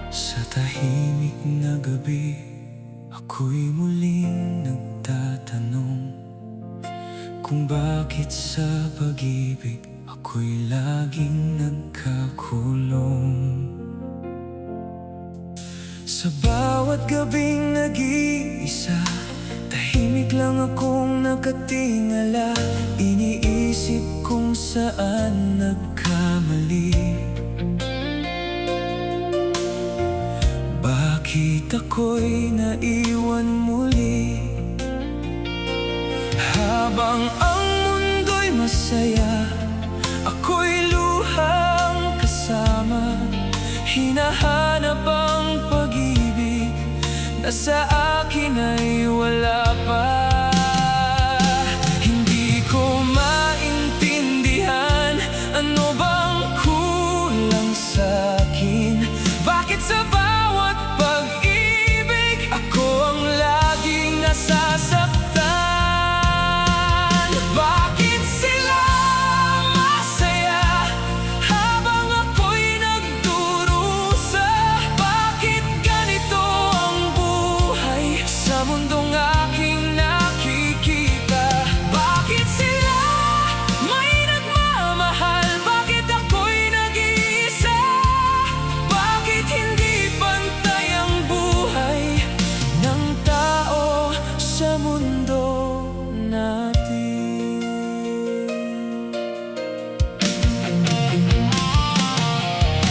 Sa tahimik na gabi, ako'y muling nagtatanong kung bakit sa pag-ibig ako'y laging nagkakulong. Sa bawat gabing nag-iisa, tahimik lang akong nakatingala. Iniisip kung saan nagkamali. Bakit ako'y naiwan muli? Habang ang mundo'y masaya, ako'y luhang kasama. Hinahanap ang pag-ibig na sa akin ay wala pa. Hindi ko maintindihan, ano bang kulang sa'kin? Bakit sa bawat pag-ibig ako ang laging nasasaktan? Bakit sila masaya habang ako'y nagdurusa? Bakit ganito ang buhay sa mundong aking nakikita? Bakit sila may nagmamahal? Bakit ako'y nag-iisa? Bakit hindi pantay ang buhay ng tao sa mundo natin?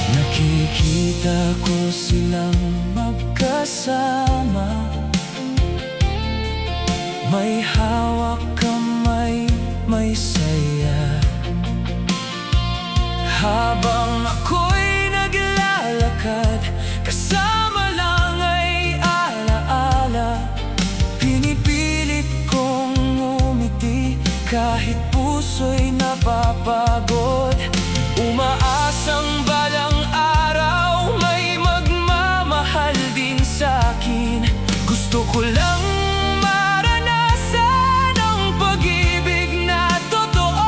Nakikita ko silang magkasama, may hawak kamay, may saya. Habang ako'y naglalakad, kasama lang ay alaala. Pinipilit kong umiti kahit puso'y napapagod. Umaasang balang araw may magmamahal din sa'kin. Gusto ko lang maranasan ang pag-ibig na totoo,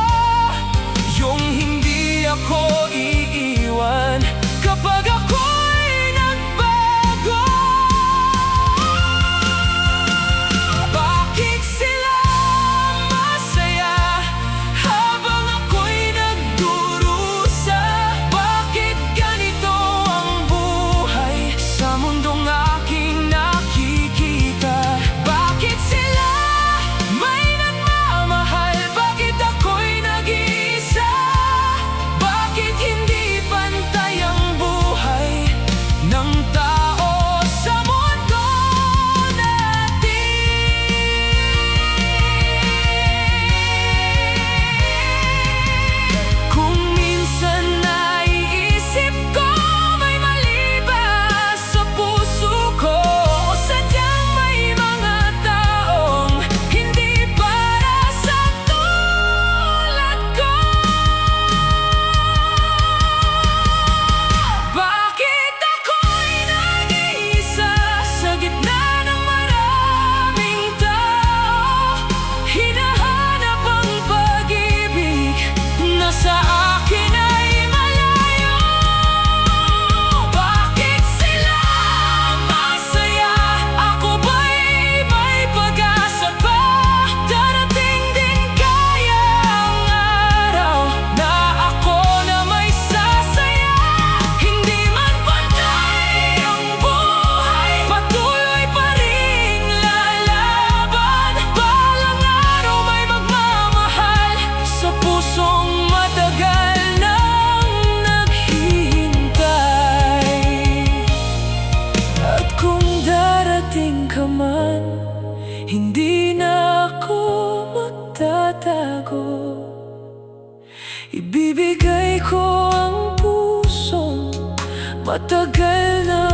yung hindi ako iiwan kapag ako'y nagbago. Bakit sila masaya habang ako'y nagdurusa? Bakit ganito ang buhay sa mundong aking nakikita? Bakit sila may nagmamahal? Bakit ako'y nag-iisa? Bakit hindi pantay ang buhay ng tao sa mundo natin? Kung minsan naiisip ko may mali ba sa puso ko, o sadyang may mga taong hindi para sa tulad ko. Bakit ako'y nag-iisa sa gitna ng maraming tao? Hinahanap ang pag-ibig na sa akin ay malayo. Bakit sila masaya? Ako ba'y may pag-asa pa? Darating din kaya ang araw na ako na may sasaya. Hindi man pantay ang buhay, patuloy pa rin lalaban. Balang araw may magmamahal sa pusong matagal nang naghihintay. At kung darating ka man, hindi na ako magtatago. Ibibigay ko ang pusong matagal na